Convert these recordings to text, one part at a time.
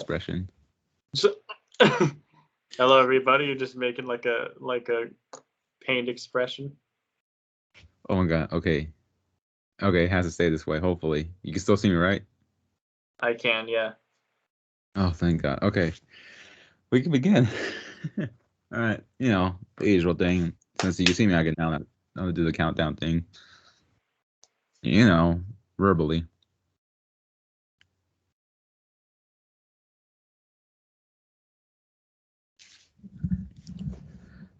expression. So, hello, everybody. You're just making like a pained expression. Oh my god. Okay. Okay, it has to stay this way. Hopefully, you can still see me, right? I can, yeah. Oh, thank God. Okay, we can begin. All right. The usual thing. Since you can see me, I can now do the countdown thing. Verbally.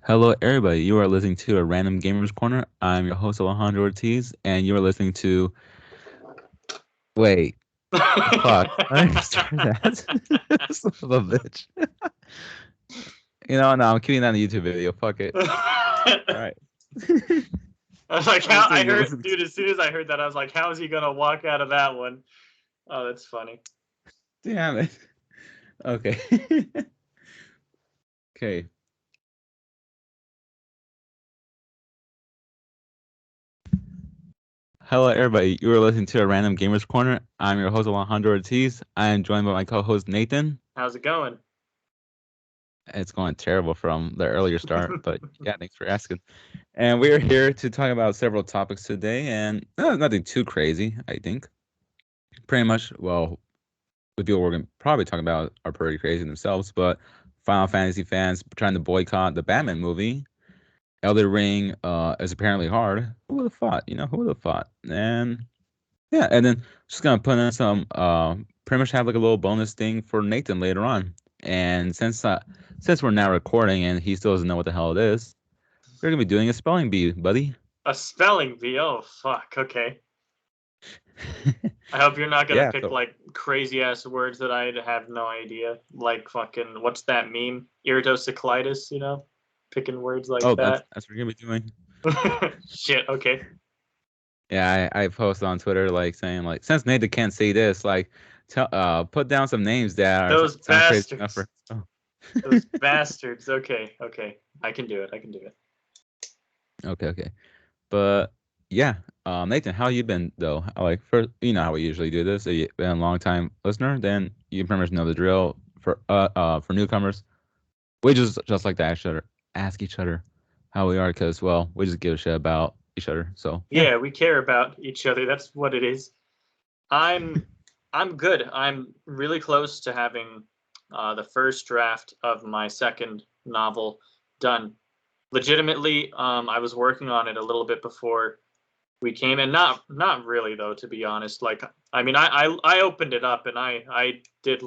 Hello, everybody. You are listening to a Random Gamers Corner. I'm your host, Alejandro Ortiz, and you are listening to. Wait. Fuck. I didn't start that. Son of a bitch. No, I'm keeping that in the YouTube video. Fuck it. All right. I was like, how I heard, dude. As soon as I heard that, I was like, how is he gonna walk out of that one? Oh, that's funny. Damn it. Okay. Okay. Hello, everybody. You are listening to a Random Gamers Corner. I'm your host, Alejandro Ortiz. I am joined by my co-host, Nathan. How's it going? It's going terrible from the earlier start, but yeah, thanks for asking. And we are here to talk about several topics today, and nothing too crazy, I think. Pretty much, well, the people we're going to probably talk about are pretty crazy themselves, but Final Fantasy fans trying to boycott the Batman movie. Elden Ring is apparently hard. Who would have thought? Who would have thought? And yeah, and then just gonna put in some pretty much have like a little bonus thing for Nathan later on. And since we're now recording and he still doesn't know what the hell it is, we're gonna be doing a spelling bee, buddy. A spelling bee? Oh fuck. Okay. I hope you're not gonna pick like crazy ass words that I have no idea. Like fucking what's that meme? Iridocyclitis, picking words like that. Oh, that's what you're gonna be doing. Shit. Okay. Yeah, I post on Twitter like saying like since Nathan can't say this, like put down some names that are those bastards. For, Those bastards. Okay. I can do it. Okay. But yeah, Nathan, how you been though? Like first, you know how we usually do this. If you've been a long time listener, then you pretty much know the drill. For newcomers, we just like to ask each other how we are because we just give a shit about each other. So yeah, we care about each other. That's what it is. I'm good. I'm really close to having the first draft of my second novel done. Legitimately, I was working on it a little bit before we came in. Not really though, to be honest. Like, I mean, I opened it up and I did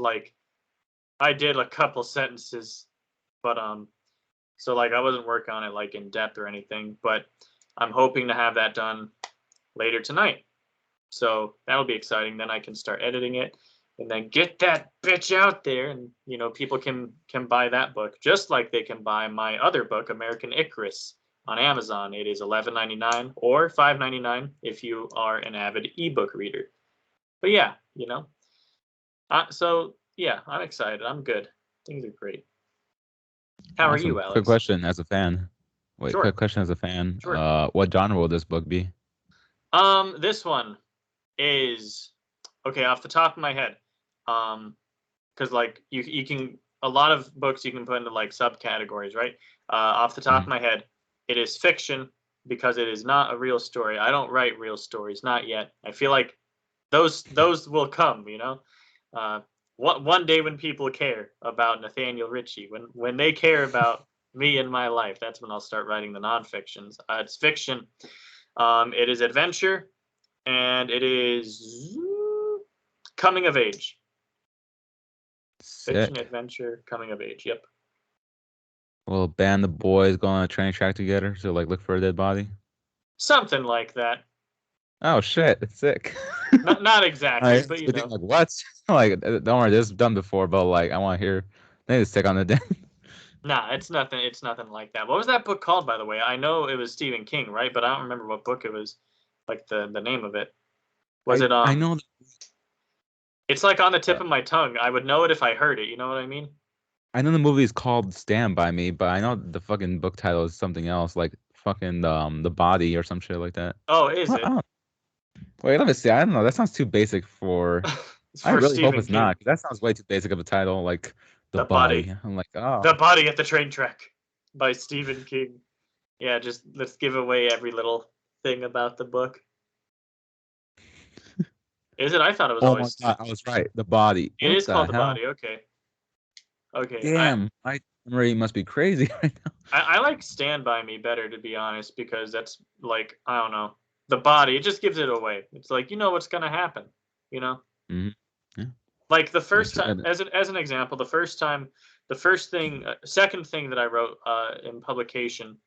a couple sentences, but so like I wasn't working on it like in depth or anything. But I'm hoping to have that done later tonight. So that'll be exciting. Then I can start editing it and then get that bitch out there, and people can buy that book just like they can buy my other book, American Icarus, on Amazon. It is $11.99 or $5.99 if you are an avid ebook reader. But yeah, so yeah, I'm excited. I'm good. Things are great. How are you, Alex? Quick question as a fan. Sure. Quick question as a fan. Sure. What genre will this book be? This one is okay off the top of my head. Because like you can a lot of books you can put into like subcategories, right? Off the top of my head, it is fiction because it is not a real story. I don't write real stories, not yet. I feel like those will come, one day when people care about Nathaniel Ritchie, when they care about me and my life, that's when I'll start writing the nonfictions. It's fiction. It is adventure, and it is coming of age. Sick. Fiction, adventure, coming of age. Yep. Will a band of boys go on a train track together to like look for a dead body? Something like that. Oh shit! It's sick. Not exactly, but like what? Like don't worry, this is done before, but like I want to hear. They just stick on the dead. Nah, it's nothing. It's nothing like that. What was that book called, by the way? I know it was Stephen King, right? But I don't remember what book it was. Like the name of it. Was it? I know. It's like on the tip of my tongue. I would know it if I heard it. You know what I mean? I know the movie is called Stand By Me, but I know the fucking book title is something else, like fucking the body or some shit like that. Oh, is it? Wait, let me see. I don't know. That sounds too basic for I for really hope Stephen it's King. not, 'cause that sounds way too basic of a title, like The The body, Body. I'm like, oh, the body at the train track by Stephen King. Yeah, just let's give away every little thing about the book. Is it? I thought it was oh my always. god, I was right. The Body. It What is the called the hell? body. Okay, okay. Damn, my memory must be crazy right now. I like Stand By Me better, to be honest, because that's like, I don't know, the body. It just gives it away. It's like, you know what's gonna happen. You know, Mhm. Yeah, like the that's first true. time, as an example, the first time, the first thing, second thing that I wrote in publication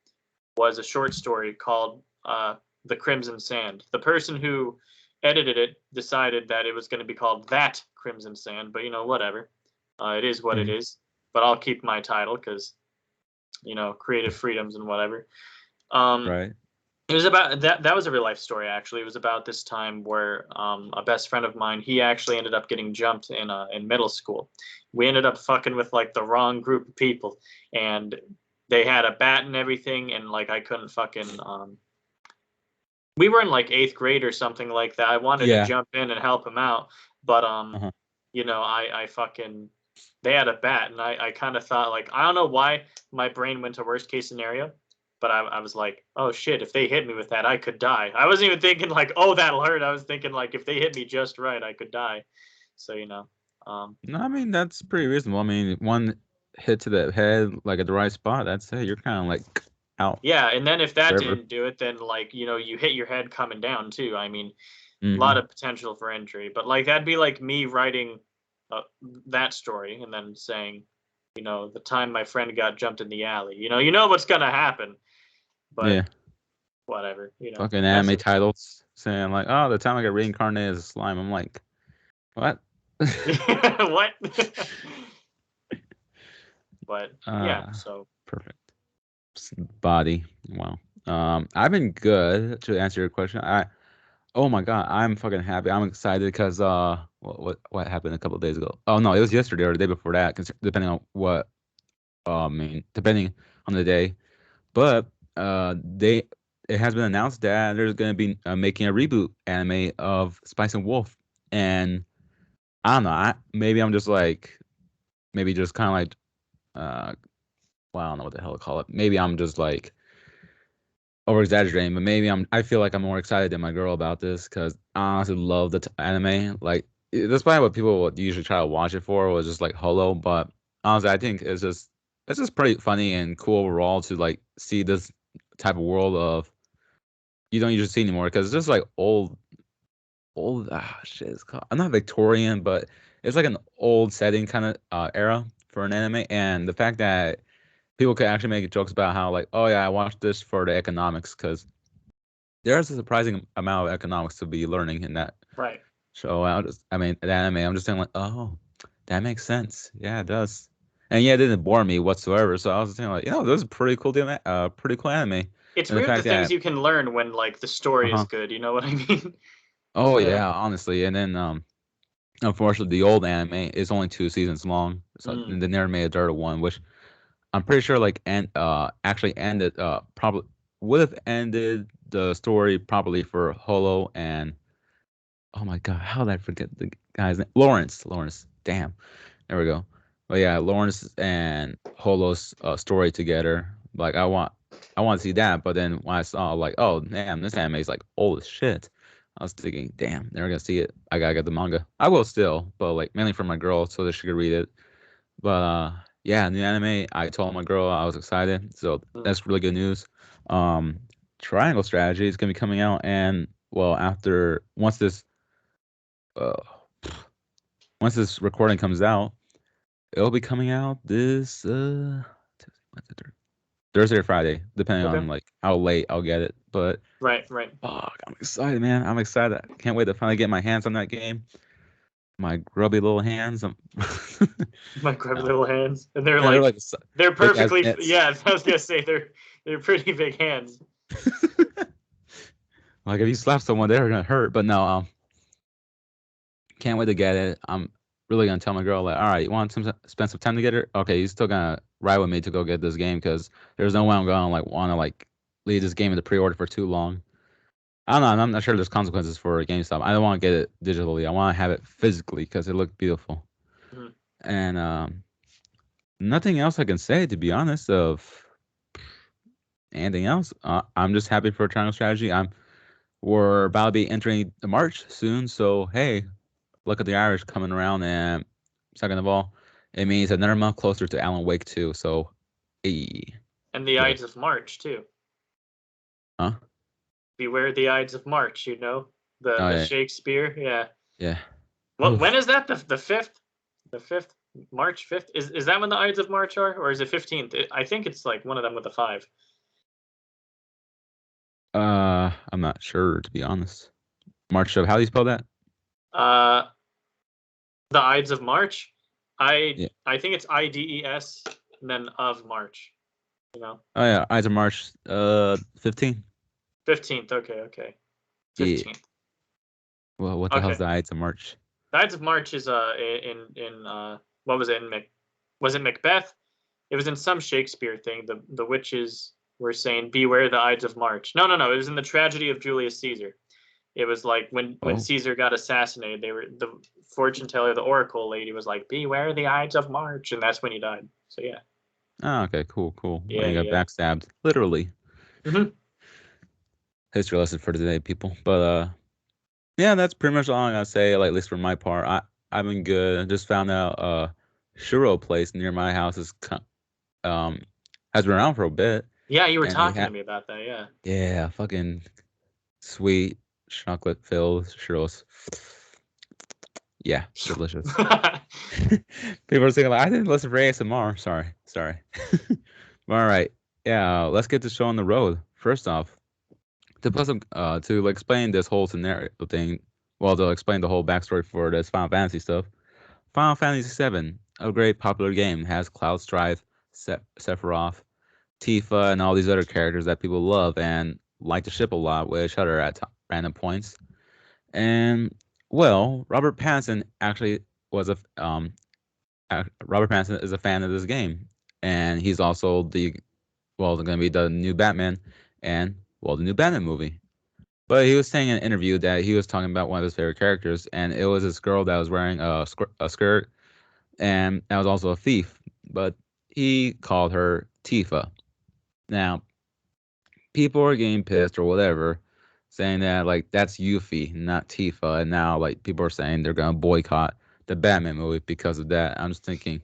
was a short story called "The Crimson Sand." The person who edited it decided that it was going to be called "That Crimson Sand," but you know, whatever. It is what it Mhm. is. But I'll keep my title because creative freedoms and whatever. Um, Right. it was about that. That was a real life story, actually. It was about this time where a best friend of mine, he actually ended up getting jumped in middle school. We ended up fucking with like the wrong group of people, and they had a bat and everything, and like I couldn't fucking. We were in like eighth grade or something like that. I wanted to Yeah. jump in and help him out, but Uh-huh. I fucking they had a bat, and I kind of thought like I don't know why my brain went to worst case scenario, but I was like, oh shit, if they hit me with that, I could die. I wasn't even thinking like, oh, that'll hurt. I was thinking like if they hit me just right, I could die. So No, I mean, that's pretty reasonable. I mean, one hit to the head, like at the right spot, that's it. You're kind of like out yeah, and then if that forever. didn't do it, then like you hit your head coming down too. I mean, a lot Mhm. of potential for injury, but like that'd be like me writing uh, that story and then saying, the time my friend got jumped in the alley. You know what's gonna happen, but Yeah. whatever. Fucking That's anime titles saying like, "Oh, the time I got reincarnated as a slime." I'm like, "What?" what. But yeah, Uh, so perfect. Body. Wow. I've been good to answer your question. Oh my God, I'm fucking happy. I'm excited because what happened a couple of days ago? Oh no, it was yesterday or the day before that, depending on what I mean, depending on the day. But they it has been announced that there's gonna be making a reboot anime of Spice and Wolf, and I don't know. Maybe I'm just like maybe just kind of like well, I don't know what the hell to call it. Maybe I'm just like over exaggerating, but maybe I feel like I'm more excited than my girl about this because I honestly love the anime. Like that's probably what people would usually try to watch it for was just like Holo, but honestly, I think it's just pretty funny and cool overall to like see this type of world of you don't usually see anymore because it's just like old shit. It's called, I'm not Victorian, but it's like an old setting kind of era for an anime, and the fact that people could actually make jokes about how like, oh yeah, I watched this for the economics because there's a surprising amount of economics to be learning in that right. show. I mean, the anime. I'm just saying like, oh, that makes sense. Yeah, it does. And yeah, it didn't bore me whatsoever. So I was thinking like, this is a pretty cool, pretty cool anime. It's And the weird the fact things that, you can learn when like the story is uh-huh. good. You know what I mean? Oh Yeah. yeah, honestly. And then unfortunately, the old anime is only 2 seasons long, so Mm, they never made a third one, which I'm pretty sure like actually ended probably would have ended the story probably for Holo and oh my god, how did I forget the guy's name? Lawrence. Damn. There we go. But yeah, Lawrence and Holo's story together. Like I want to see that, but then when I saw like, oh damn, this anime is like old as shit. I was thinking, damn, never gonna see it. I gotta get the manga. I will still, but like mainly for my girl so that she could read it. But yeah, new anime. I told my girl I was excited, so mm. that's really good news. Um, Triangle Strategy is gonna be coming out, and well, after uh, once this recording comes out, it'll be coming out this what's it, Thursday or Friday, depending Okay. on like how late I'll get it. But Right. Right. fuck, I'm excited, man. I'm excited. I can't wait to finally get my hands on that game. My grubby little hands. My grubby No, little hands, and they're and they're like like they're big as perfectly. mitts. Yeah, I was gonna say they're pretty big hands. Like if you slap someone, they're gonna hurt. But no, can't wait to get it. I'm really gonna tell my girl like, all right, you want to spend some time together? Okay, you still gonna ride with me to go get this game because there's no way I'm gonna like want to like leave this game in the pre-order for too long. I don't know. I'm not sure there's consequences for GameStop. I don't want to get it digitally. I want to have it physically because it looked beautiful. Mhm. And nothing else I can say to be honest. Of anything else, I'm just happy for Triangle Strategy. We're about to be entering the March soon, so hey, look at the Irish coming around. And second of all, it means another month closer to Alan Wake 2. So, hey, And the little, Ides of March too. huh? Beware the Ides of March. You know Oh the yeah, Shakespeare. Yeah. yeah. What? When Oof. is that? The fifth. The fifth. March 5th. Is that when the Ides of March are, or is it 15th? I think it's like one of them with a five. I'm not sure to be honest. March of how do you spell that? Uh, the Ides of March. I Yeah. I think it's IDES and then of March. You know, Oh yeah, Eyes of March. 15. 15th. Okay, okay, Yeah. 15th. Well, what the hell's Okay. the Eyes of March? The Ides of March is in what was it in was it Macbeth? It was in some Shakespeare thing. The witches were saying, "Beware the Ides of March." No, no, no. It was in the tragedy of Julius Caesar. It was like when Oh. Caesar got assassinated, the fortune teller, the oracle lady, was like, "Beware the Ides of March," and that's when he died. So yeah, Oh, okay, cool, cool. When yeah, he got yeah. backstabbed, literally. Hmm. History lesson for today, people. But yeah, that's pretty much all I gotta say. Like, at least for my part, I've been good. I just found out churro place near my house um has been around for a bit, Yeah, you were and they talking to have me about that. Yeah. yeah, fucking sweet chocolate filled churros. Yeah, delicious. People are saying like, I didn't listen for ASMR. Sorry, sorry. All right, yeah, let's get the show on the road. First off, to put some to like explain this whole scenario thing, well, to explain the whole backstory for this Final Fantasy stuff. Final Fantasy VII, a great popular game, has Cloud Strife, Sephiroth, Tifa, and all these other characters that people love and like to ship a lot with each other at random points. And well, was a Robert Pattinson is a fan of this game, and he's also going to be the new Batman, and well, the new Batman movie. But he was saying in an interview that he was talking about one of his favorite characters, and it was this girl that was wearing a skirt, and that was also a thief. But he called her Tifa. Now, people are getting pissed or whatever, saying that like that's Yuffie, not Tifa, and now like people are saying they're gonna boycott the Batman movie because of that. I'm just thinking,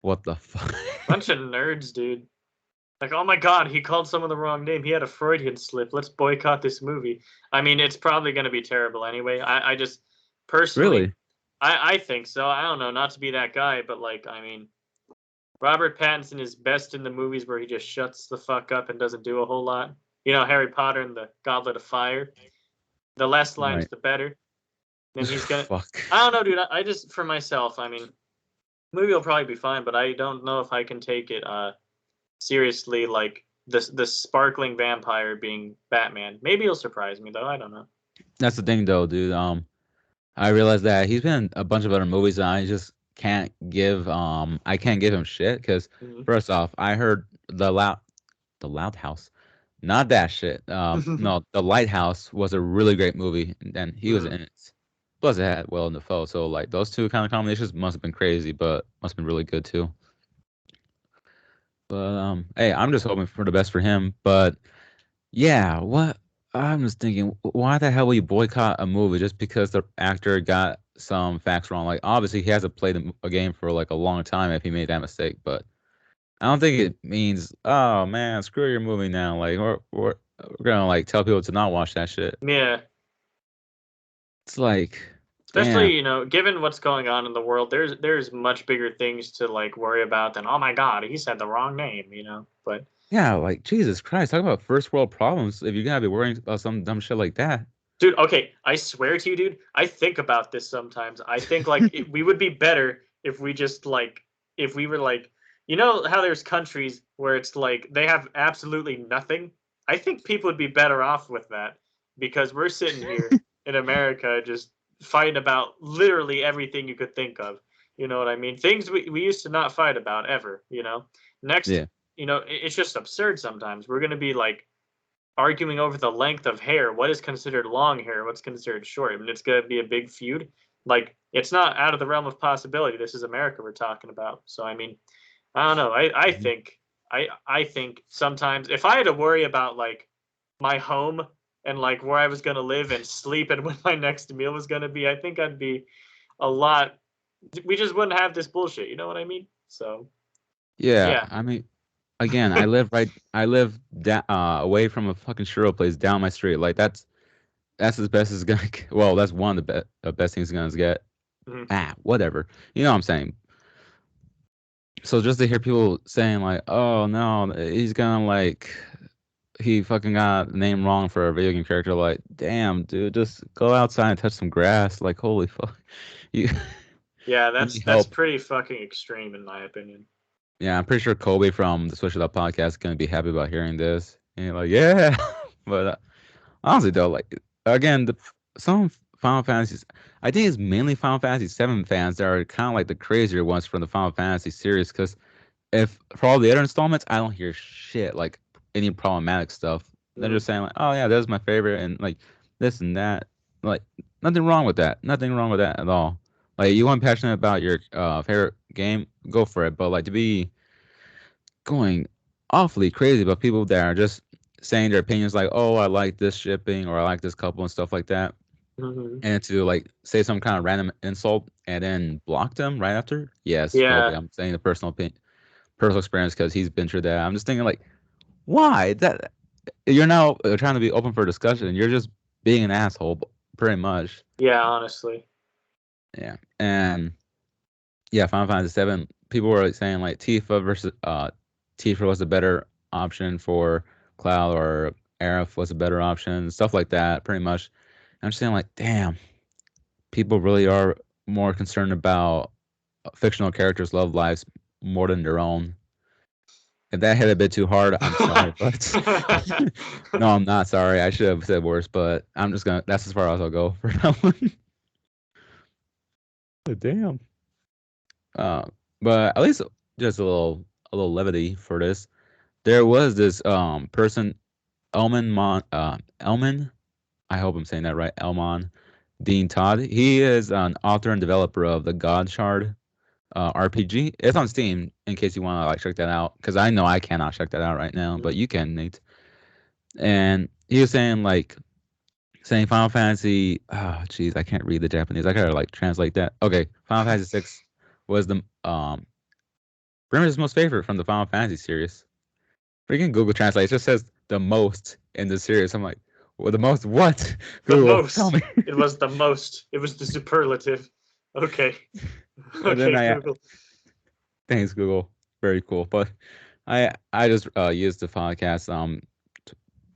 what the fuck? Bunch of nerds, dude. Like, oh my god, he called someone the wrong name. He had a Freudian slip. Let's boycott this movie. I mean, it's probably going to be terrible anyway. I just personally, Really? I think so. I don't know, not to be that guy, but like, I mean, Robert Pattinson is best in the movies where he just shuts the fuck up and doesn't do a whole lot. You know, Harry Potter and the Goblet of Fire. The less lines, Right. the better. Then he's gonna. Fuck. I don't know, dude. I just for myself. I mean, movie will probably be fine, but I don't know if I can take it. Seriously, like the sparkling vampire being Batman. Maybe he'll surprise me though. I don't know. That's the thing though, dude. I realized that he's been in a bunch of other movies and I can't give him shit because first off, I heard the Loud House. Not that shit. Mhm. No, The Lighthouse was a really great movie, and he was in Mhm. it. Plus, it had Willem Dafoe, so like those two kind of combinations must have been crazy, but must have been really good too. But hey, I'm just hoping for the best for him. But yeah, what I'm just thinking, why the hell would you boycott a movie just because the actor got some facts wrong? Like, obviously, he hasn't played a game for like a long time if he made that mistake, but I don't think it means, oh man, screw your movie now. Like, we're gonna like tell people to not watch that shit. Yeah, It's like, especially man, given what's going on in the world, there's much bigger things to like worry about than oh my god, he said the wrong name. But yeah, like Jesus Christ, talk about first world problems. If you're gonna be worrying about some dumb shit like that, dude, okay, I swear to you, dude, I think about this sometimes. I think like we would be better if we just like if we were like how there's countries where it's like they have absolutely nothing. I think people would be better off with that because we're sitting here in America just fighting about literally everything you could think of. You know what I mean? Things we used to not fight about ever. Next, yeah, it's just absurd sometimes. We're gonna be like arguing over the length of hair. What is considered long hair? What's considered short? I mean, it's going to be a big feud. Like, it's not out of the realm of possibility. This is America we're talking about. So, I mean, I don't know. Mhm. I think sometimes if I had to worry about like my home and like where I was going to live and sleep and when my next meal was going to be, I think I'd be a lot. We just wouldn't have this bullshit. You know what I mean? So, Yeah, yeah. I mean, again, I live away from a fucking churro place down my street. Like that's as best as it's gonna get. Well, that's one of the best things it's gonna get. Mhm. Whatever. You know what I'm saying? So just to hear people saying like, "Oh no, he's gonna like he fucking got the name wrong for a video game character," like, damn, dude, just go outside and touch some grass. Like, holy fuck, you Yeah, you need that's help. pretty fucking extreme in my opinion. Yeah, I'm pretty sure Kobe from the Switch It Up podcast is gonna be happy about hearing this. And you're like, yeah, but honestly though, like again, some Final Fantasies, I think it's mainly Final Fantasy VII fans that are kind of like the crazier ones from the Final Fantasy series. Because if for all the other installments, I don't hear shit like any problematic stuff. They're Mhm. just saying like, oh yeah, that's my favorite, and like this and that. Like nothing wrong with that. Nothing wrong with that at all. Like you want passionate about your favorite game, go for it. But like to be going awfully crazy about people that are just saying their opinions like, oh, I like this shipping or I like this couple and stuff like that. Mhm. And to like say some kind of random insult and then block them right after. Yes, Kobe. Yeah. I'm saying the personal opinion, personal experience because he's been through that. I'm just thinking like, why that you're now trying to be open for discussion and you're just being an asshole, pretty much. Yeah, honestly. Yeah, and yeah, Final Fantasy VII. People were like, saying like Tifa versus Tifa was a better option for Cloud or Aerith was a better option, stuff like that. Pretty much. I'm just saying like, damn, people really are more concerned about fictional characters' love lives more than their own. If that hit a bit too hard, I'm sorry, but no, I'm not sorry. I should have said worse, but I'm just gonna. That's as far as I'll go for that one. Damn. Uh, but at least just a little levity for this. There was this person, Elman. I hope I'm saying that right. Elmon Dean Todd. He is an author and developer of the God Shard RPG. It's on Steam in case you want to like check that out. Because I know I cannot check that out right now, but Mhm. you can, Nate. And he was saying like saying Final Fantasy. Oh, jeez, I can't read the Japanese. I gotta like translate that. Okay, Final Fantasy 6 was the pretty much his most favorite from the Final Fantasy series. Freaking Google Translate it just says the most in the series. I'm like, well, the most what? The Google, tell most. me. It was the most. It was the superlative. Okay. And then Okay, I Google. thanks Google, very cool. But I just used the podcast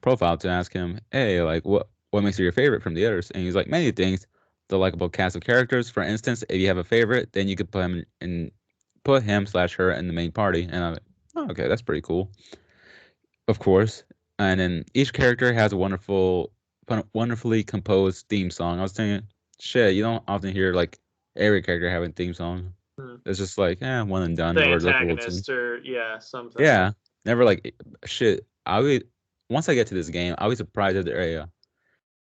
profile to ask him, hey, like what makes you your favorite from the others? And he's like many things. The likable cast of characters. For instance, if you have a favorite, then you could put him slash her in the main party. And I'm like, oh, okay, that's pretty cool. Of course. And then each character has a wonderfully composed theme song. I was thinking, shit, you don't often hear like every character having a theme song. Hmm. It's just like, one and done, The or like a little tune. antagonist or yeah, something. Yeah, never like shit. I would once I get to this game, I'll be surprised if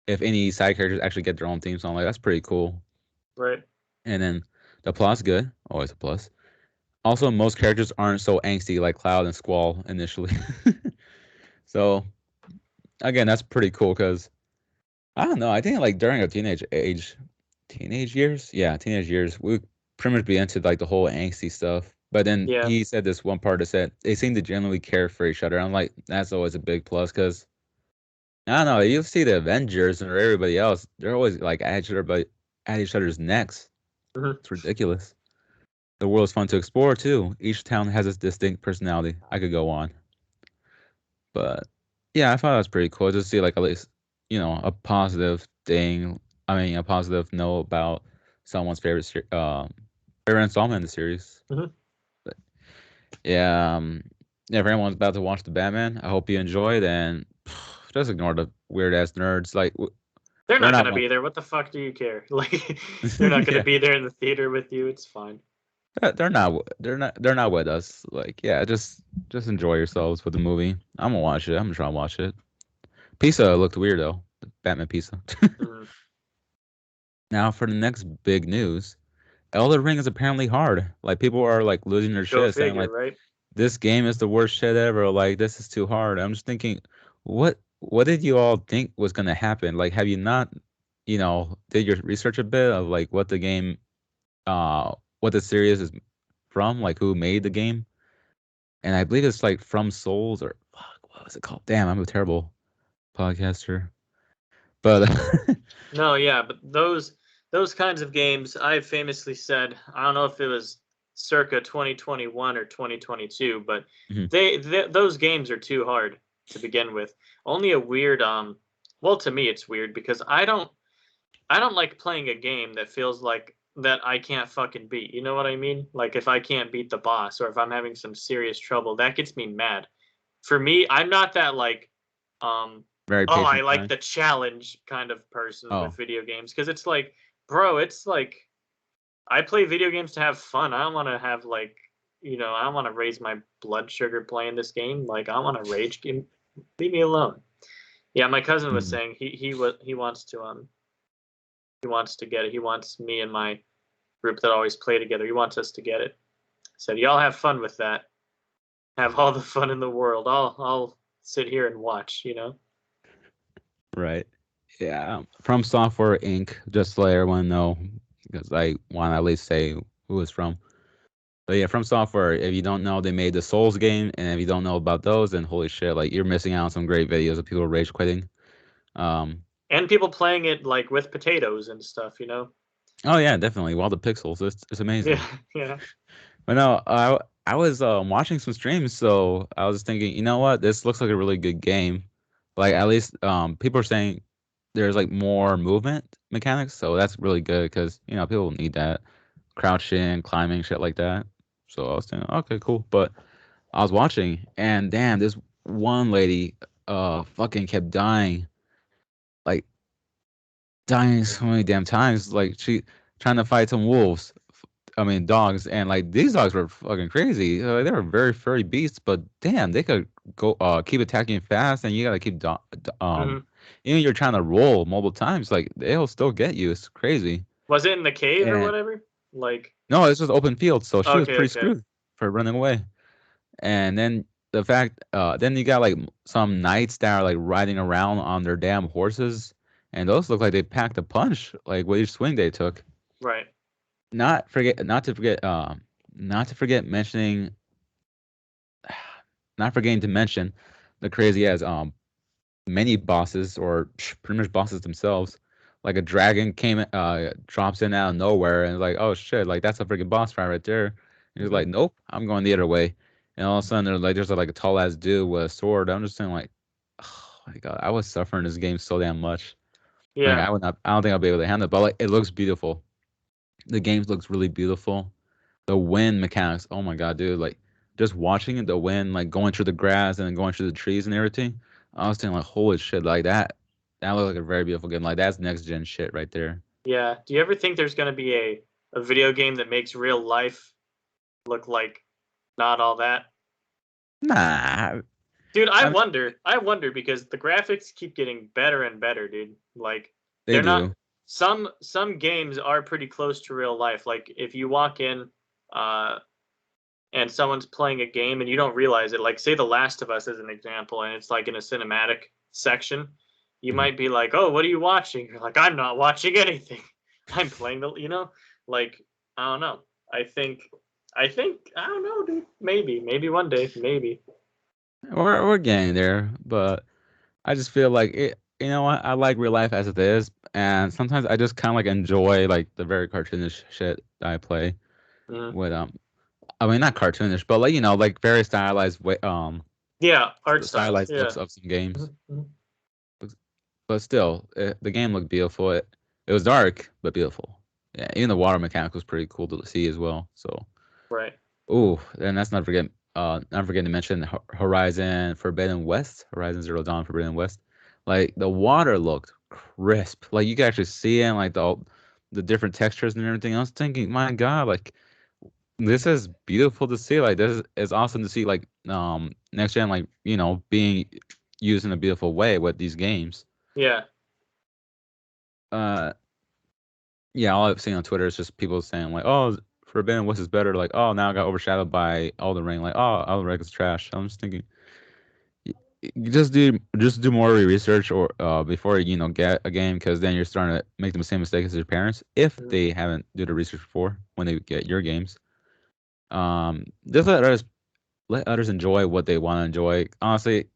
if any side characters actually get their own theme song. Like that's pretty cool. Right. And then the plot's good, always a plus. Also, most characters aren't so angsty like Cloud and Squall initially. So again, that's pretty cool because I don't know. I think like during our teenage years, yeah, teenage years, we would pretty much be into like the whole angsty stuff. But then Yeah. he said this one part that said they seem to genuinely care for each other. I'm like, that's always a big plus because I don't know. You see the Avengers and everybody else, they're always like at each other's necks. Mhm. It's ridiculous. The world's fun to explore too. Each town has its distinct personality. I could go on, but yeah, I thought that was pretty cool. Just see like at least a positive thing. I mean, a positive note about someone's favorite installment in the series. Mhm. But yeah, yeah, if anyone's about to watch the Batman, I hope you enjoyed and just ignore the weird ass nerds. Like They're they're not not gonna one. be there. What the fuck do you care? Like, they're not gonna Yeah, be there in the theater with you. It's fine. they're not with us. Like yeah, just enjoy yourselves with the movie. I'm gonna watch it. I'm gonna try and watch it. Pizza looked weird though. Batman pizza. Mm, Now for the next big news, Elden Ring is apparently hard. Like people are like losing their go shit, saying figure, like right? this game is the worst shit ever. Like this is too hard. I'm just thinking, what did you all think was gonna happen? Like have you not, did your research a bit of like what the game, what the series is from, like who made the game? And I believe it's like From Souls or fuck, what was it called? Damn, I'm a terrible podcaster. But No, yeah, but those kinds of games, I've famously said, I don't know if it was circa 2021 or 2022, but Mhm. those games are too hard to begin with. Only a weird well, to me it's weird because I don't like playing a game that feels like that I can't fucking beat. You know what I mean? Like if I can't beat the boss or if I'm having some serious trouble, that gets me mad. For me, I'm not that like um Very oh, I patient like guy. the challenge kind of person with Oh, video games because it's like, bro, it's like I play video games to have fun. I don't want to have like, I don't want to raise my blood sugar playing this game. Like I want to rage game. Leave me alone. Yeah, my cousin was mm, saying he wants to get it. He wants me and my group that always play together. He wants us to get it. Said y'all have fun with that. Have all the fun in the world. I'll sit here and watch. right. Yeah. From Software Inc. Just to let everyone know, because I want to at least say who it's from. But yeah, From Software, if you don't know, they made the Souls game, and if you don't know about those, then holy shit, like you're missing out on some great videos of people rage quitting. Um, And people playing it like with potatoes and stuff. oh yeah, definitely. All the pixels, it's Yeah, amazing. yeah. But no, I was watching some streams, so I was thinking, you know what, this looks like a really good game. Like at least people are saying there's like more movement mechanics, so that's really good because people need that crouching, climbing, shit like that. So I was thinking, okay, cool. But I was watching, and damn, this one lady fucking kept dying, like dying so many damn times. Like she trying to fight some wolves. I mean dogs, and like these dogs were fucking crazy. They were very furry beasts, but damn, they could go keep attacking fast, and you gotta keep Hmm. even you're trying to roll multiple times, like they'll still get you. It's crazy. Was it in the cave or And whatever? Like, no, this was open field, so she was okay, pretty okay, screwed for running away. And then the fact, then you got like some knights that are like riding around on their damn horses, and those look like they packed a punch, like with each swing they took. right. Not forget, not to forget mentioning, not forgetting to mention the crazy as many bosses or pretty much bosses themselves. Like a dragon drops in out of nowhere and is like, oh shit, like that's a freaking boss fight right there. And he's Hmm. like, nope, I'm going the other way. And all of a sudden, there's like a tall ass dude with a sword. I'm just saying, like, oh my god, I was suffering this game so damn much. Like Yeah, I don't think I'll be able to handle it. But like, it looks beautiful. The game looks really beautiful. The wind mechanics, oh my god, dude! Like just watching it, the wind like going through the grass and then going through the trees and everything. I was thinking like, holy shit, like that. That looked like a very beautiful game. Like that's next gen shit right there. yeah. Do you ever think there's gonna be a video game that makes real life look like not all that? Nah, Dude, I I mean wonder. I wonder because the graphics keep getting better and better, dude. Like they they're not do. some games are pretty close to real life. Like if you walk in uh and someone's playing a game and you don't realize it, like say The Last of Us as an example, and it's like in a cinematic section, you Mhm. might be like, "Oh, what are you watching?" You're like, "I'm not watching anything. I'm playing like I don't know. I think I don't know, dude. Maybe one day, maybe. We're getting there, but I just feel like it. You know what? I like real life as it is, and sometimes I just kind of like enjoy like the very cartoonish shit that I play Mhm. with I mean, not cartoonish, but like like very stylized way, Yeah, art the style. stylized Yeah. looks of some games. Mhm, mhm. Looks- But still, the game looked beautiful. It was dark, but beautiful. Yeah, even the water mechanic was pretty cool to see as well. So, Right. ooh, and that's not forgetting to mention Horizon Forbidden West, Horizon Zero Dawn Forbidden West. Like the water looked crisp. Like you could actually see it, and like the different textures and everything. I was thinking, my God, like this is beautiful to see. Like this is awesome to see. Like next gen, like being used in a beautiful way with these games. Yeah. Uh, yeah, all I've seen on Twitter is just people saying like, "Oh, Forbidden West is better." Like, "Oh, now I got overshadowed by Elden Ring." Like, "Oh, Elden Ring is trash." I'm just thinking, you just do more research or before get a game, because then you're starting to make the same mistakes as your parents if Mhm. they haven't do the research before when they get your games. Just let others enjoy what they want to enjoy. Honestly,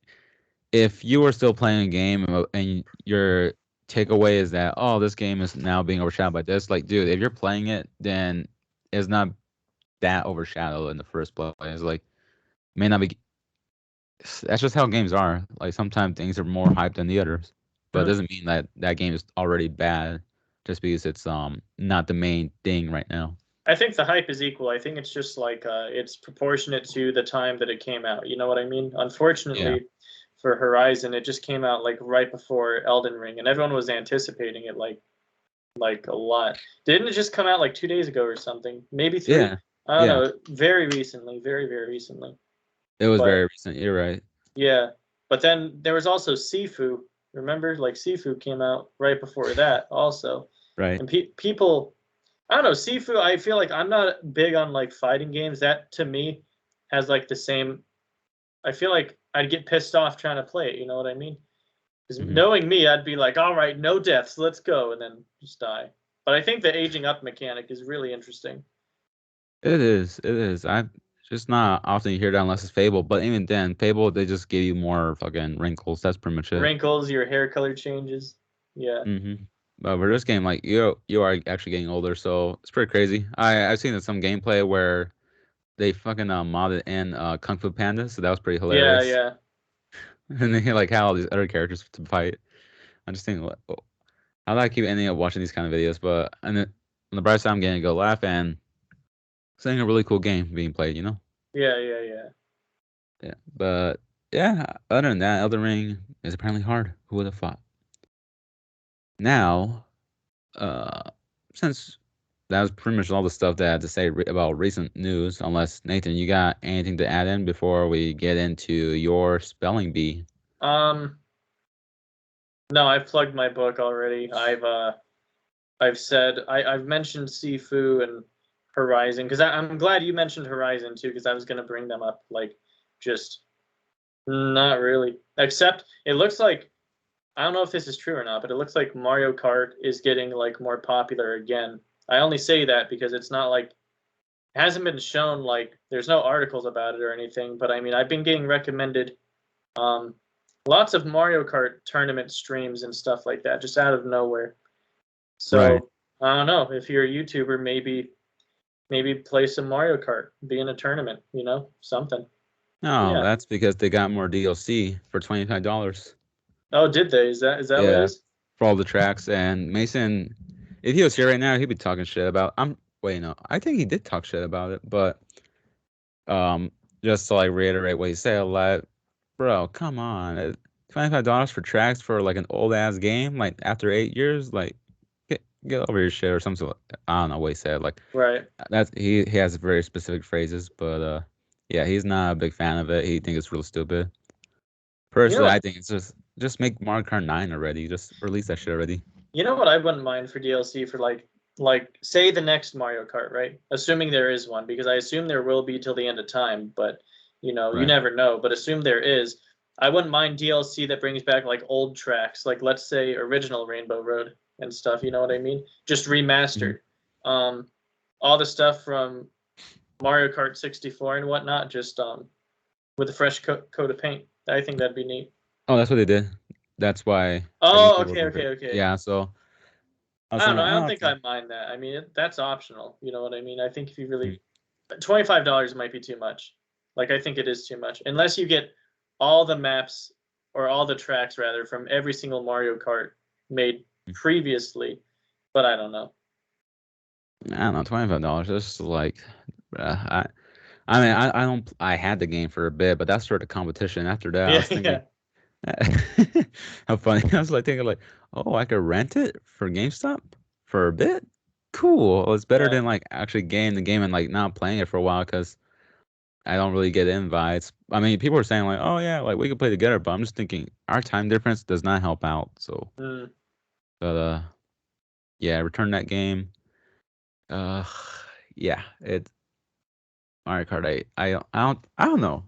if you are still playing a game and your takeaway is that, oh, this game is now being overshadowed by this, like, dude, if you're playing it, then it's not that overshadowed in the first place. Like, may not be. That's just how games are. Like, sometimes things are more hyped than the others, but it Mhm. doesn't mean that that game is already bad just because it's not the main thing right now. I think the hype is equal. I think it's just like it's proportionate to the time that it came out. You know what I mean? Yeah, Unfortunately for Horizon, it just came out like right before Elden Ring, and everyone was anticipating it like a lot. Didn't it just come out like 2 days ago or something? Maybe three? yeah, I don't yeah. know. Very recently, very very recently. It was But very recent. You're right. yeah, but then there was also Sifu. Remember, like Sifu came out right before that also, Right. and people I don't know, Sifu, I feel like I'm not big on, like, fighting games. That, to me, has, like, the same I feel like I'd get pissed off trying to play it, you know what I mean? 'Cause Hmm. knowing me, I'd be like, "Alright, no deaths, let's go," and then just die. But I think the aging up mechanic is really interesting. It is. It is. I just not often you hear that unless it's Fable. But even then, Fable they just give you more fucking wrinkles. That's pretty much it. Wrinkles, your hair color changes. Yeah. Hmm. But for this game, like you are actually getting older, so it's pretty crazy. I've seen some gameplay where they fucking modded in Kung Fu Panda, so that was pretty Yeah, hilarious. yeah. And they like had all these other characters to fight. I'm just thinking, like, oh, how do I keep ending up watching these kind of videos? But on the bright side, I'm getting a good laugh and seeing a really cool game being played. Yeah, yeah, yeah. Yeah, but yeah, other than that, Elden Ring is apparently hard. Who would have thought? Now, uh, since that was pretty much all the stuff that I had to say about recent news, unless Nathan, you got anything to add in before we get into your spelling bee? Um, no, I've plugged my book already. I've said I've mentioned Sifu and Horizon because I'm glad you mentioned Horizon too because I was gonna bring them up like just not really. Except it looks like I don't know if this is true or not, but it looks like Mario Kart is getting like more popular again. I only say that because it's not like it hasn't been shown like there's no articles about it or anything, but I mean I've been getting recommended um lots of Mario Kart tournament streams and stuff like that just out of nowhere. Right. So I don't know if you're a YouTuber, maybe play some Mario Kart, be in a tournament, something. No, Yeah. that's because they got more DLC for $25. Oh, did they? Is that what it Yeah, is? for all the tracks. And Mason, if he was here right now, he'd be talking shit about. I'm wait, no, I think he did talk shit about it, but um, just to like reiterate what he said, like, bro, come on, $25 for tracks for like an old ass game, like after 8 years, like get over your shit or something. I don't know what he said. Like Right. that's he has very specific phrases, but yeah, he's not a big fan of it. He thinks it's real stupid. You know Personally, I what? think it's just make Mario Kart 9 already. Just release that shit already. You know what I wouldn't mind for DLC for like say the next Mario Kart, right? Assuming there is one, because I assume there will be till the end of time, but you Right. never know. But assume there is. I wouldn't mind DLC that brings back like old tracks, like let's say original Rainbow Road and stuff. You know what I mean? Just Mhm. remastered. Um, all the stuff from Mario Kart 64 and whatnot, just with a fresh coat of paint. I think that'd be neat. Oh, that's what they did. That's why I think Oh, people okay, were okay, very, okay. yeah. So I was I don't saying know. like, I oh, don't think okay. I mind that. I mean, that's optional. You know what I mean? I think if you Mm. really $25 might be too much. Like I think it is too much. Unless you get all the maps or all the tracks rather from every single Mario Kart made previously, but I don't know. I don't know, $25. That's like, I mean, I don't, I had the game for a bit, but that's sort of competition. After that, I Yeah, was thinking, yeah, how funny. I was like thinking like, oh, I could rent it for GameStop for a bit. Cool. Well, it's better yeah. than like actually getting the game and like not playing it for a while because I don't really get invites. I mean, people are saying like, "Oh yeah, like we could play together," but I'm just thinking our time difference does not help out. So, Mm. but yeah, return that game. Uh, yeah, it Mario Kart 8. I don't know.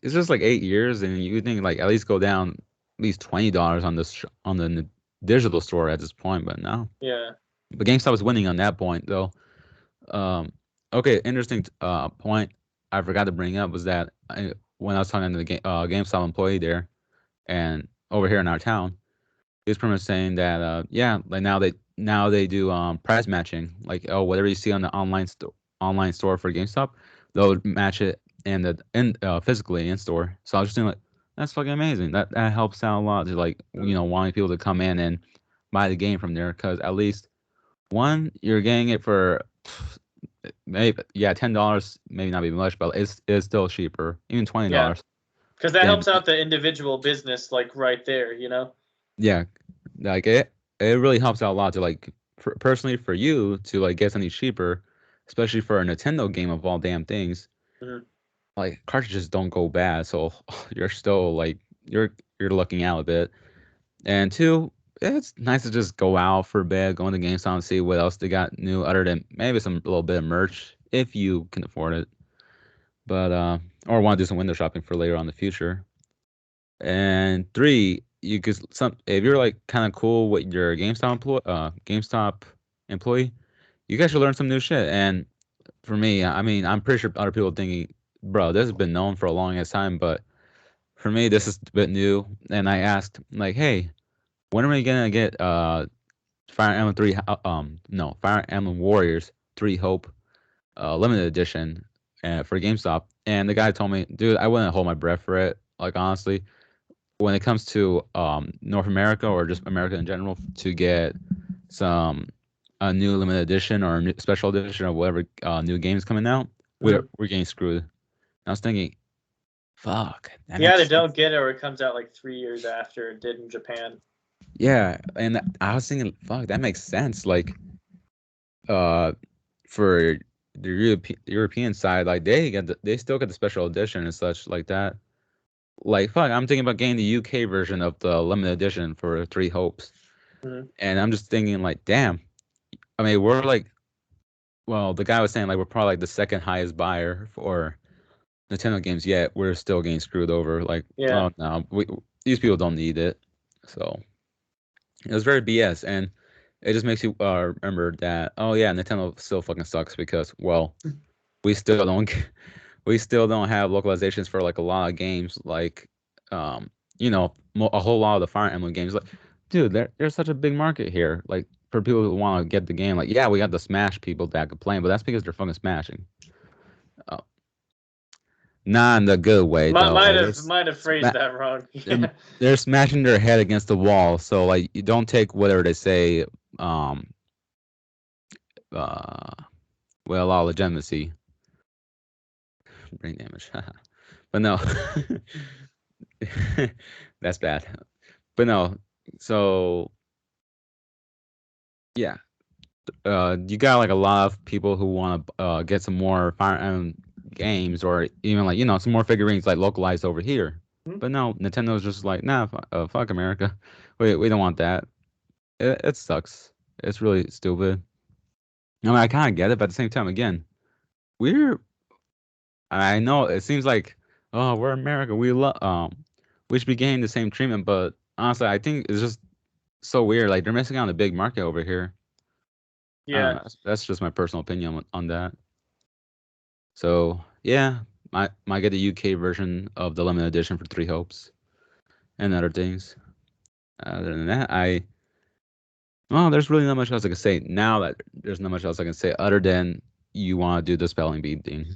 It's just like 8 years, and you would think like at least go down at least $20 on this on the digital store at this point, but no. Yeah. But GameStop was winning on that point though. Um, okay, interesting point I forgot to bring up was that when I was talking to the GameStop employee there, and over here in our town, he was pretty much saying that yeah, like now they do price matching. Like, oh, whatever you see on the online store for GameStop, they'll match it in physically in store. So I was just thinking like that's fucking amazing. That helps out a lot to like Mm. wanting people to come in and buy the game from there because at least one you're getting it for maybe yeah $10, maybe not even much, but it's still cheaper, even twenty Yeah. dollars Because that than helps out the individual business, like right there, you know? yeah, like it really helps out a lot to like personally for you to like get something cheaper, especially for a Nintendo game of all damn things. Mhm. Like cartridges don't go bad, so you're still like you're looking out a bit. And two, it's nice to just go out for a bit, go into GameStop and see what else they got new other than maybe some little bit of merch if you can afford it. But or want to do some window shopping for later on in the future. And three, you could some if you're like kind of cool with your GameStop employee, you guys should learn some new shit. And for me, I mean, I'm pretty sure other people thinking, bro, this has been known for a long ass time, but for me, this is a bit new. And I asked, like, hey, when are we gonna get Fire Emblem three? No, Fire Emblem Warriors Three Hope limited edition for GameStop. And the guy told me, dude, I wouldn't hold my breath for it. Like honestly, when it comes to North America or just America in general, to get some a new limited edition or a new special edition or whatever new games coming out, we're Mhm. we're getting screwed. I was thinking, fuck, that You either makes don't sense. get it or it comes out like 3 years after it did in Japan. Yeah, and I was thinking, fuck, that makes sense. Like, uh, for the European side, like they still get the special edition and such like that. Like, fuck, I'm thinking about getting the UK version of the limited edition for Three Hopes, Mhm. and I'm just thinking, like, damn. I mean, we're like, well, the guy was saying like we're probably like the second highest buyer for Nintendo games yet. We're still getting screwed over. Like, Yeah. oh no, these people don't need it. So it was very BS, and it just makes you remember that. Oh yeah, Nintendo still fucking sucks because well, we still don't we still don't have localizations for like a lot of games. Like, a whole lot of the Fire Emblem games. Like, dude, there's such a big market here. Like for people who want to get the game. Like, yeah, we got the Smash people that complain, but that's because they're fucking smashing. Uh, Not in the good way Might though. might Like have might have phrased sma- that wrong. they're, Yeah. they're smashing their head against the wall. So like you don't take whatever they say um uh well all legitimacy. Brain damage. But no. That's bad. But no. So yeah. You got like a lot of people who want to get some more Fire Emblem games or even like some more figurines like localized over here. Mhm. But no, Nintendo's just like nah, fuck America. We don't want that. It sucks. It's really stupid. I mean, I kind of get it, but at the same time, again, we're. I know it seems like, oh, we're America. We should be getting the same treatment, but honestly, I think it's just so weird. Like they're missing out on a big market over here. I don't Yeah. know. That's just my personal opinion on that. So yeah, might get the UK version of the limited edition for Three Hopes and other things. Other than that, well, there's really not much else I can say. Now that there's not much else I can say other than you want to do the spelling bee thing.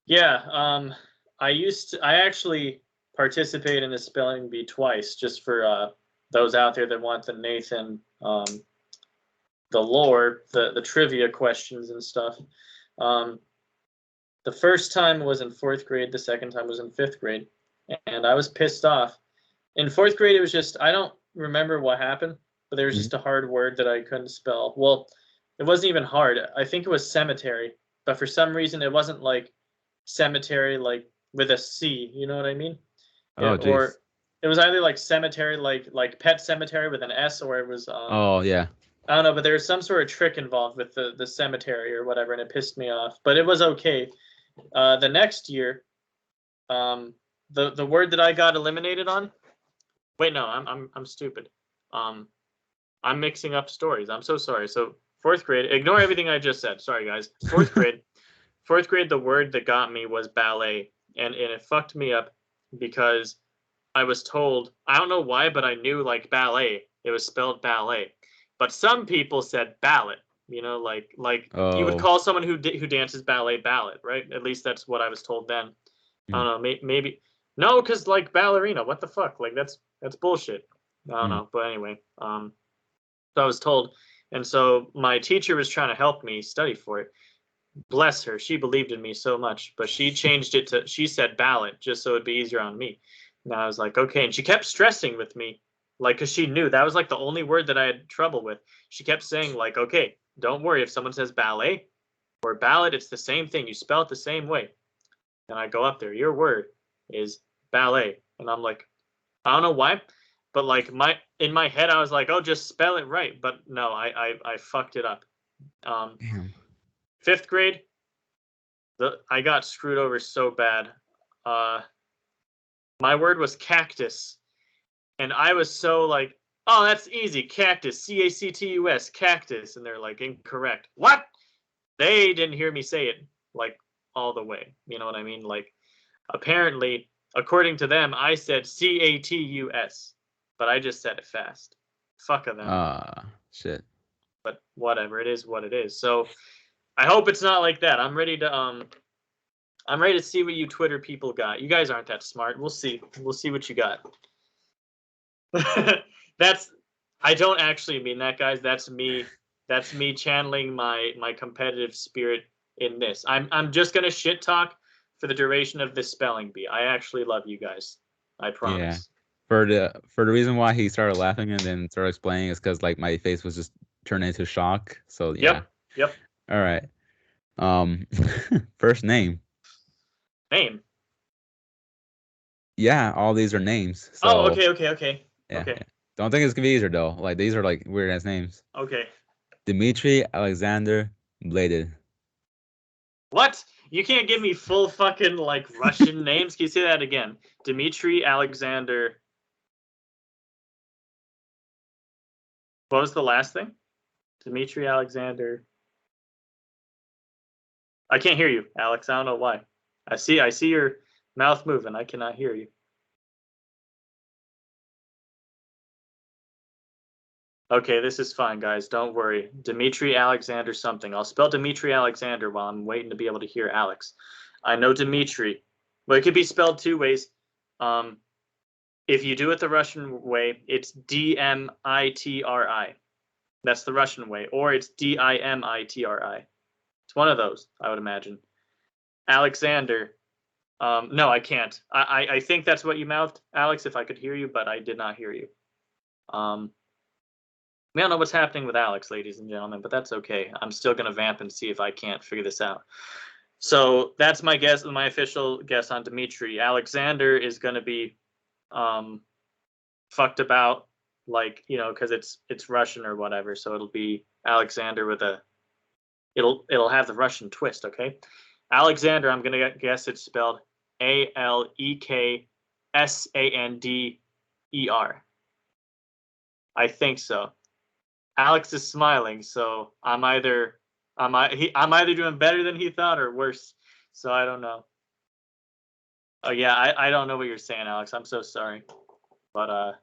Yeah. I actually participated in the spelling bee twice, just for those out there that want the Nathan the lore, the trivia questions and stuff. Um, the first time was in fourth grade. The second time was in fifth grade, and I was pissed off. In fourth grade, it was just I don't remember what happened, but there was Mhm. just a hard word that I couldn't spell. Well, it wasn't even hard. I think it was cemetery. but for some reason it wasn't like cemetery like with a C. You know what I mean? Oh, jeez. Or it was either like cemetery, like pet cemetery with an S, or it was Oh, yeah. I don't know, but there was some sort of trick involved with the cemetery or whatever, and it pissed me off. But it was okay. The next year, the word that I got eliminated on. Wait, no, I'm stupid. Um, I'm mixing up stories. I'm so sorry. So fourth grade, ignore everything I just said. Sorry, guys. Fourth grade, the word that got me was ballet, and it fucked me up because I was told, I don't know why, but I knew like ballet. It was spelled ballet, but some people said ballot. You know, like you would Oh. call someone who dances ballet ballot, right? At least that's what I was told then. I Mm, don't know. Maybe no, because like ballerina. What the fuck? Like that's bullshit. I don't mm. know. But anyway, so I was told, and so my teacher was trying to help me study for it. Bless her, she believed in me so much, but she changed it to, she said ballot just so it'd be easier on me. And I was like, okay. And she kept stressing with me, like, because she knew that was like the only word that I had trouble with. She kept saying, like, okay, don't worry if someone says ballet or ballot, it's the same thing. You spell it the same way. And I go up there, your word is ballet. And I'm like, I don't know why, but like in my head, I was like, oh, just spell it right. But no, I fucked it up. Um, Damn. fifth grade, I got screwed over so bad. Uh, my word was cactus, and I was so like, "Oh, that's easy, cactus, cactus, cactus," and they're like, "Incorrect." What? They didn't hear me say it like all the way. You know what I mean? Like, apparently, according to them, I said catus, but I just said it fast. Fuck of them. Ah, shit. But whatever, it is what it is. So I hope it's not like that. I'm ready to see what you Twitter people got. You guys aren't that smart. We'll see. We'll see what you got. That's I don't actually mean that, guys. That's me. That's me channeling my competitive spirit in this. I'm just gonna shit talk for the duration of this spelling bee. I actually love you guys. I Yeah. promise. For the reason why he started laughing and then started explaining is because like my face was just turned into shock. So yeah. Yep. Yep. All right. Um, first name. Name. Yeah, all these are names. Oh, So okay, okay, okay. yeah, Okay. yeah. Don't think it's gonna be easier though. Like these are like weird ass names. Okay. Dmitry Alexander Bladed. What? You can't give me full fucking like Russian names. Can you say that again? Dmitry Alexander. What was the last thing? Dmitry Alexander. I can't hear you, Alex. I don't know why. I see your mouth moving. I cannot hear you. Okay, this is fine, guys. Don't worry. Dmitry Alexander something. I'll spell Dmitry Alexander while I'm waiting to be able to hear Alex. I know Dmitry, but it could be spelled two ways. Um, if you do it the Russian way, it's Dmitri. That's the Russian way, or it's Dimitri. It's one of those, I would imagine. Alexander. No, I can't. I think that's what you mouthed, Alex. If I could hear you, but I did not hear you. We don't know what's happening with Alex, ladies and gentlemen, but that's okay. I'm still gonna vamp and see if I can't figure this out. So that's my guess, my official guess on Dimitri. Alexander is gonna be um, fucked about, like because it's Russian or whatever. So it'll be Alexander with a it'll have the Russian twist. Okay, Alexander. I'm gonna guess it's spelled Aleksander. I think so. Alex is smiling, so I'm either doing better than he thought or worse. So I don't know. Oh yeah, I don't know what you're saying, Alex. I'm so sorry. But